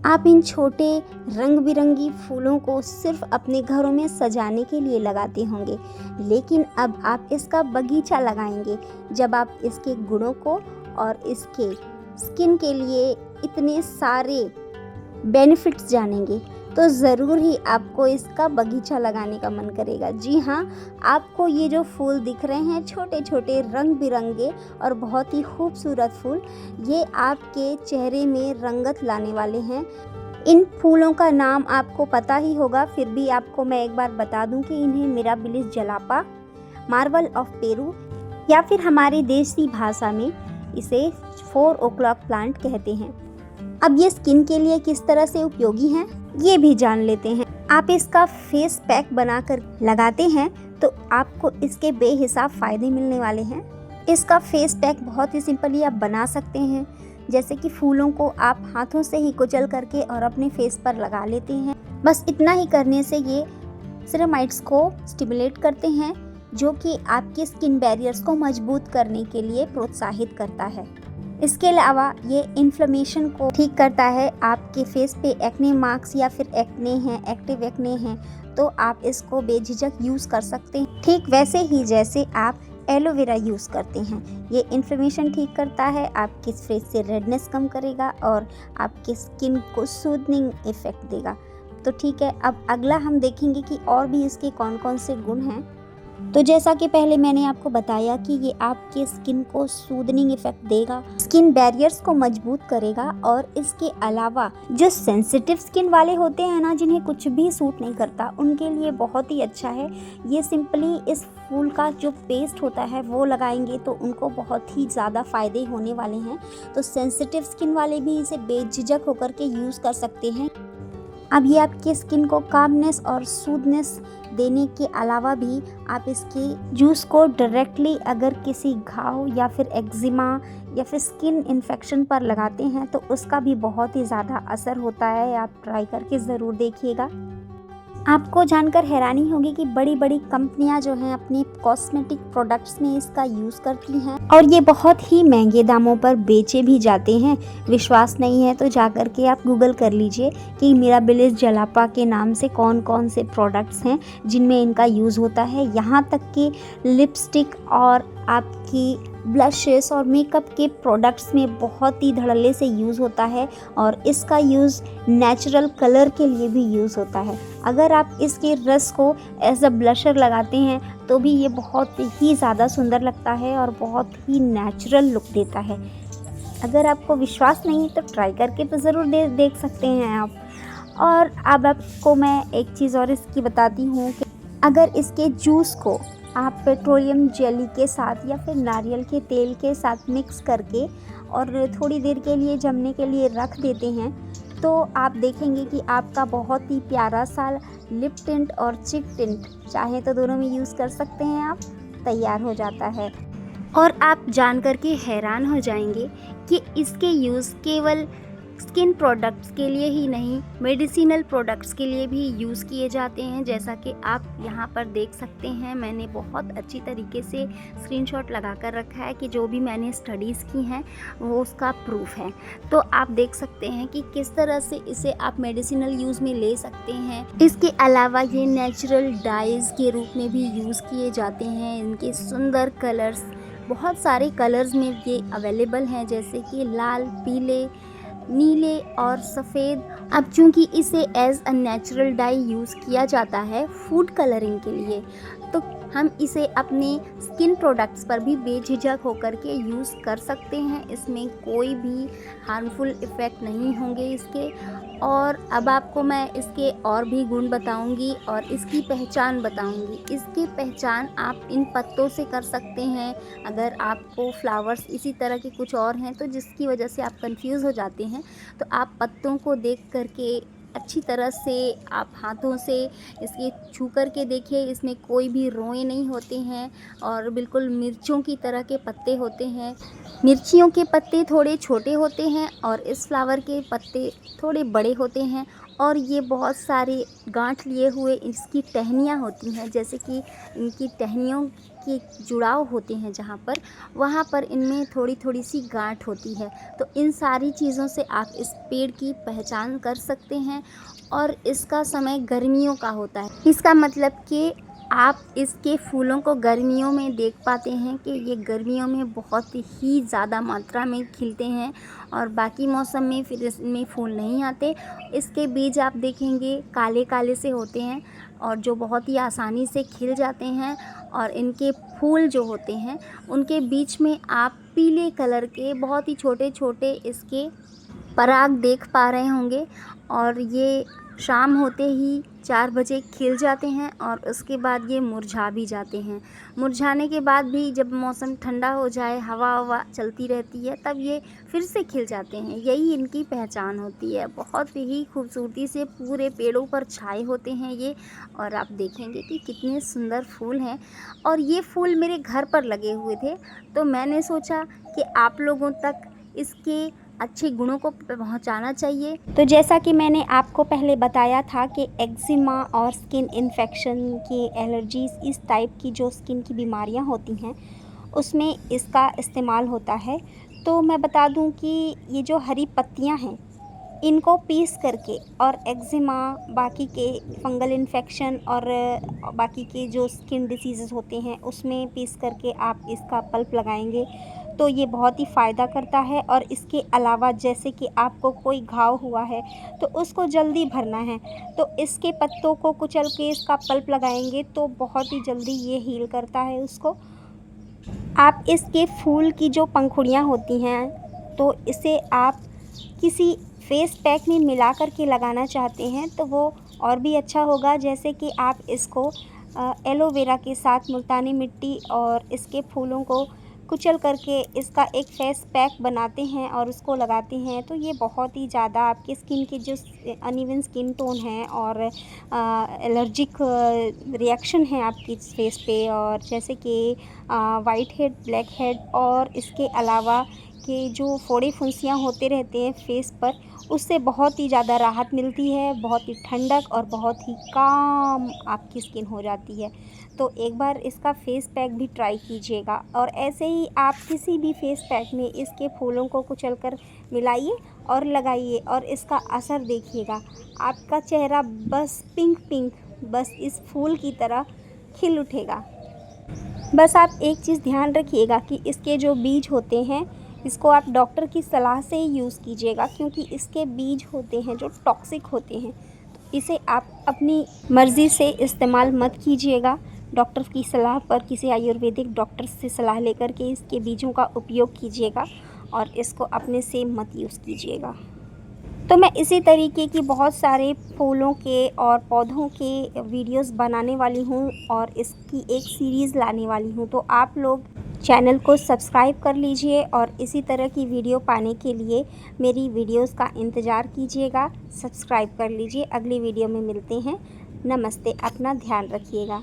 आप इन छोटे रंग बिरंगी फूलों को सिर्फ अपने घरों में सजाने के लिए लगाते होंगे, लेकिन अब आप इसका बगीचा लगाएंगे जब आप इसके गुणों को और इसके स्किन के लिए इतने सारे बेनिफिट्स जानेंगे तो ज़रूर ही आपको इसका बगीचा लगाने का मन करेगा। जी हाँ, आपको ये जो फूल दिख रहे हैं छोटे छोटे रंग बिरंगे और बहुत ही खूबसूरत फूल, ये आपके चेहरे में रंगत लाने वाले हैं। इन फूलों का नाम आपको पता ही होगा, फिर भी आपको मैं एक बार बता दूं कि इन्हें मिराबिलिस जलापा, मार्वल ऑफ पेरू या फिर हमारी देसी भाषा में इसे 4 o'clock प्लांट कहते हैं। अब ये स्किन के लिए किस तरह से उपयोगी हैं ये भी जान लेते हैं। आप इसका फेस पैक बनाकर लगाते हैं तो आपको इसके बेहिसाब फ़ायदे मिलने वाले हैं। इसका फेस पैक बहुत ही सिंपली आप बना सकते हैं, जैसे कि फूलों को आप हाथों से ही कुचल करके और अपने फेस पर लगा लेते हैं। बस इतना ही करने से ये सेरामाइड्स को स्टिमुलेट करते हैं, जो कि आपके स्किन बैरियर्स को मजबूत करने के लिए प्रोत्साहित करता है। इसके अलावा ये इन्फ्लेमेशन को ठीक करता है। आपके फेस पे एक्ने मार्क्स या फिर एक्ने हैं, एक्टिव एक्ने हैं, तो आप इसको बेझिझक यूज़ कर सकते हैं, ठीक वैसे ही जैसे आप एलोवेरा यूज़ करते हैं। ये इन्फ्लेमेशन ठीक करता है, आपके फेस से रेडनेस कम करेगा और आपके स्किन को सूदनिंग इफ़ेक्ट देगा। तो ठीक है, अब अगला हम देखेंगे कि और भी इसके कौन कौन से गुण हैं। तो जैसा कि पहले मैंने आपको बताया कि ये आपके स्किन को सूदनिंग इफेक्ट देगा, स्किन बैरियर्स को मजबूत करेगा, और इसके अलावा जो सेंसिटिव स्किन वाले होते हैं ना, जिन्हें कुछ भी सूट नहीं करता, उनके लिए बहुत ही अच्छा है। ये सिंपली इस फूल का जो पेस्ट होता है वो लगाएंगे तो उनको बहुत ही ज़्यादा फ़ायदे होने वाले हैं। तो सेंसिटिव स्किन वाले भी इसे बेझिझक होकर के यूज़ कर सकते हैं। अब ये आपकी स्किन को कामनेस और सूदनेस देने के अलावा भी आप इसके जूस को डायरेक्टली अगर किसी घाव या फिर एक्जिमा या फिर स्किन इन्फेक्शन पर लगाते हैं तो उसका भी बहुत ही ज़्यादा असर होता है। आप ट्राई करके ज़रूर देखिएगा। आपको जानकर हैरानी होगी कि बड़ी बड़ी कंपनियां जो हैं अपनी कॉस्मेटिक प्रोडक्ट्स में इसका यूज़ करती हैं और ये बहुत ही महंगे दामों पर बेचे भी जाते हैं। विश्वास नहीं है तो जाकर के आप गूगल कर लीजिए कि मिराबिलिस जलापा के नाम से कौन कौन से प्रोडक्ट्स हैं जिनमें इनका यूज़ होता है। यहाँ तक कि लिपस्टिक और आपकी ब्लशेस और मेकअप के प्रोडक्ट्स में बहुत ही धड़ल्ले से यूज़ होता है, और इसका यूज़ नेचुरल कलर के लिए भी यूज़ होता है। अगर आप इसके रस को एज अ ब्लशर लगाते हैं तो भी ये बहुत ही ज़्यादा सुंदर लगता है और बहुत ही नेचुरल लुक देता है। अगर आपको विश्वास नहीं तो ट्राई करके तो ज़रूर देख सकते हैं आप। और अब आपको मैं एक चीज़ और इसकी बताती हूँ कि अगर इसके जूस को आप पेट्रोलियम जेली के साथ या फिर नारियल के तेल के साथ मिक्स करके और थोड़ी देर के लिए जमने के लिए रख देते हैं तो आप देखेंगे कि आपका बहुत ही प्यारा सा लिप टिंट और चिक टिंट, चाहे तो दोनों में यूज़ कर सकते हैं आप, तैयार हो जाता है। और आप जान करके हैरान हो जाएंगे कि इसके यूज़ केवल स्किन प्रोडक्ट्स के लिए ही नहीं, मेडिसिनल प्रोडक्ट्स के लिए भी यूज़ किए जाते हैं। जैसा कि आप यहाँ पर देख सकते हैं, मैंने बहुत अच्छी तरीके से स्क्रीनशॉट लगा कर रखा है कि जो भी मैंने स्टडीज़ की हैं वो उसका प्रूफ है। तो आप देख सकते हैं कि किस तरह से इसे आप मेडिसिनल यूज़ में ले सकते हैं। इसके अलावा ये नेचुरल डाइज़ के रूप में भी यूज़ किए जाते हैं। इनके सुंदर कलर्स, बहुत सारे कलर्स में ये अवेलेबल हैं, जैसे कि लाल, पीले, नीले और सफ़ेद। अब चूँकि इसे as a natural dye use किया जाता है फूड कलरिंग के लिए, तो हम इसे अपने स्किन प्रोडक्ट्स पर भी बेझिझक होकर के यूज़ कर सकते हैं। इसमें कोई भी हार्मफुल इफ़ेक्ट नहीं होंगे इसके। और अब आपको मैं इसके और भी गुण बताऊंगी और इसकी पहचान बताऊंगी। इसकी पहचान आप इन पत्तों से कर सकते हैं। अगर आपको फ्लावर्स इसी तरह के कुछ और हैं तो जिसकी वजह से आप कंफ्यूज हो जाते हैं, तो आप पत्तों को देख करके अच्छी तरह से आप हाथों से इसके छू कर के देखिए। इसमें कोई भी रोए नहीं होते हैं और बिल्कुल मिर्चों की तरह के पत्ते होते हैं। मिर्चियों के पत्ते थोड़े छोटे होते हैं और इस फ्लावर के पत्ते थोड़े बड़े होते हैं, और ये बहुत सारे गांठ लिए हुए इसकी टहनियाँ होती हैं। जैसे कि इनकी टहनियों के जुड़ाव होते हैं जहाँ पर, वहाँ पर इनमें थोड़ी थोड़ी सी गांठ होती है। तो इन सारी चीज़ों से आप इस पेड़ की पहचान कर सकते हैं। और इसका समय गर्मियों का होता है, इसका मतलब कि आप इसके फूलों को गर्मियों में देख पाते हैं कि ये गर्मियों में बहुत ही ज़्यादा मात्रा में खिलते हैं और बाकी मौसम में फिर इसमें फूल नहीं आते। इसके बीज आप देखेंगे काले काले से होते हैं और जो बहुत ही आसानी से खिल जाते हैं। और इनके फूल जो होते हैं उनके बीच में आप पीले कलर के बहुत ही छोटे छोटे इसके पराग देख पा रहे होंगे। और ये शाम होते ही 4 बजे खिल जाते हैं और उसके बाद ये मुरझा भी जाते हैं। मुरझाने के बाद भी जब मौसम ठंडा हो जाए, हवा चलती रहती है, तब ये फिर से खिल जाते हैं। यही इनकी पहचान होती है। बहुत ही खूबसूरती से पूरे पेड़ों पर छाए होते हैं ये। और आप देखेंगे कि कितने सुंदर फूल हैं। और ये फूल मेरे घर पर लगे हुए थे, तो मैंने सोचा कि आप लोगों तक इसके अच्छे गुणों को पहुंचाना चाहिए। तो जैसा कि मैंने आपको पहले बताया था कि एक्जिमा और स्किन इन्फेक्शन की एलर्जीज़, इस टाइप की जो स्किन की बीमारियां होती हैं उसमें इसका इस्तेमाल होता है। तो मैं बता दूं कि ये जो हरी पत्तियां हैं इनको पीस करके और एक्जिमा, बाकी के फंगल इन्फेक्शन और बाकी के जो स्किन डिसीज़ होते हैं उसमें पीस करके आप इसका पल्प लगाएंगे तो ये बहुत ही फ़ायदा करता है। और इसके अलावा जैसे कि आपको कोई घाव हुआ है तो उसको जल्दी भरना है, तो इसके पत्तों को कुचल के इसका पल्प लगाएंगे तो बहुत ही जल्दी ये हील करता है उसको। आप इसके फूल की जो पंखुड़ियाँ होती हैं तो इसे आप किसी फेस पैक में मिला कर के लगाना चाहते हैं तो वो और भी अच्छा होगा। जैसे कि आप इसको एलोवेरा के साथ मुल्तानी मिट्टी और इसके फूलों को कुचल करके इसका एक फेस पैक बनाते हैं और उसको लगाते हैं तो ये बहुत ही ज़्यादा आपकी स्किन की जो अनइवन स्किन टोन है और एलर्जिक रिएक्शन है आपकी फेस पे, और जैसे कि वाइट हेड, ब्लैक हेड और इसके अलावा के जो फोड़े फुंसियाँ होते रहते हैं फेस पर, उससे बहुत ही ज़्यादा राहत मिलती है। बहुत ही ठंडक और बहुत ही काम आपकी स्किन हो जाती है। तो एक बार इसका फेस पैक भी ट्राई कीजिएगा। और ऐसे ही आप किसी भी फेस पैक में इसके फूलों को कुचलकर मिलाइए और लगाइए और इसका असर देखिएगा। आपका चेहरा बस पिंक पिंक, बस इस फूल की तरह खिल उठेगा। बस आप एक चीज़ ध्यान रखिएगा कि इसके जो बीज होते हैं इसको आप डॉक्टर की सलाह से ही यूज़ कीजिएगा, क्योंकि इसके बीज होते हैं जो टॉक्सिक होते हैं। तो इसे आप अपनी मर्ज़ी से इस्तेमाल मत कीजिएगा। डॉक्टर की सलाह पर, किसी आयुर्वेदिक डॉक्टर से सलाह लेकर के इसके बीजों का उपयोग कीजिएगा और इसको अपने से मत यूज़ कीजिएगा। तो मैं इसी तरीके की बहुत सारे फूलों के और पौधों के वीडियोस बनाने वाली हूँ और इसकी एक सीरीज़ लाने वाली हूँ। तो आप लोग चैनल को सब्सक्राइब कर लीजिए और इसी तरह की वीडियो पाने के लिए मेरी वीडियोस का इंतज़ार कीजिएगा। सब्सक्राइब कर लीजिए। अगली वीडियो में मिलते हैं। नमस्ते, अपना ध्यान रखिएगा।